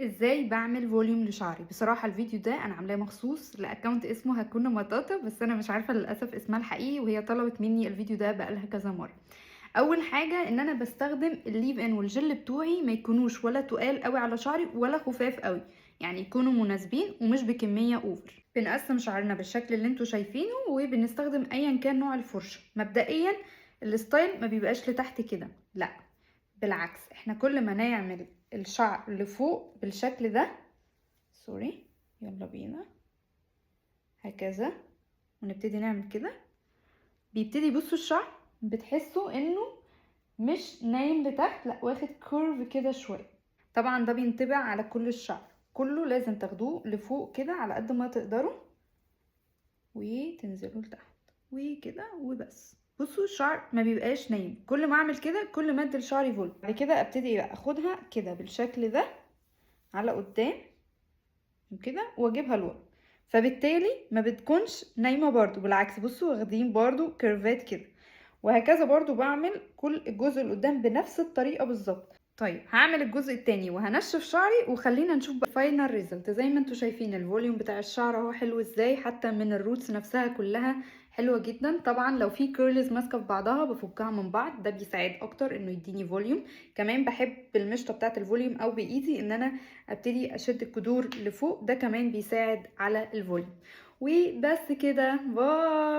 ازاي بعمل فوليوم لشعري؟ بصراحة الفيديو ده انا عاملاه مخصوص لاكونت اسمه هكونا مطاطا، بس انا مش عارفة للاسف اسمها الحقيقي، وهي طلبت مني الفيديو ده بقالها كذا مرة. اول حاجة ان انا بستخدم الليف ان والجل بتوعي ما يكونوش ولا تقال قوي على شعري ولا خفاف قوي، يعني يكونوا مناسبين ومش بكمية اوفر. بنقسم شعرنا بالشكل اللي انتوا شايفينه، وبنستخدم ايا كان نوع الفرشة. مبدئيا الستايل ما بيبقاش لتحت كده، لا بالعكس، احنا كل ما نعمل الشعر لفوق بالشكل ده، سوري، يلا بينا هكذا، ونبتدي نعمل كده. بيبتدي بصوا الشعر، بتحسوا انه مش نايم لتحت، لا واخد كيرف كده شويه. طبعا ده بينطبق على كل الشعر، كله لازم تاخدوه لفوق كده على قد ما تقدروا، وتنزلوا لتحت وكده وبس. بصوا الشعر ما بيبقاش نايم، كل ما اعمل كده كل ما ادي لشعري فوليوم. بعد كده ابتدي بقى اخدها كده بالشكل ده على قدام كده واجيبها لورا، فبالتالي ما بتكونش نايمه برضو، بالعكس بصوا واخدين برضو كيرفات كده. وهكذا برضو بعمل كل الجزء اللي قدام بنفس الطريقه بالظبط. طيب هعمل الجزء التاني وهنشف شعري، وخلينا نشوف بقى الفاينل ريزلت. زي ما انتوا شايفين الفوليوم بتاع الشعر اهو حلو ازاي، حتى من الروتس نفسها كلها حلوه جدا. طبعا لو في كيرلز ماسكه في بعضها بفكها من بعض، ده بيساعد اكتر انه يديني فوليوم. كمان بحب بالمشطه بتاعه الفوليوم او بايدي ان انا ابتدي اشد الجذور لفوق، ده كمان بيساعد على الفوليوم. وبس كده، باي.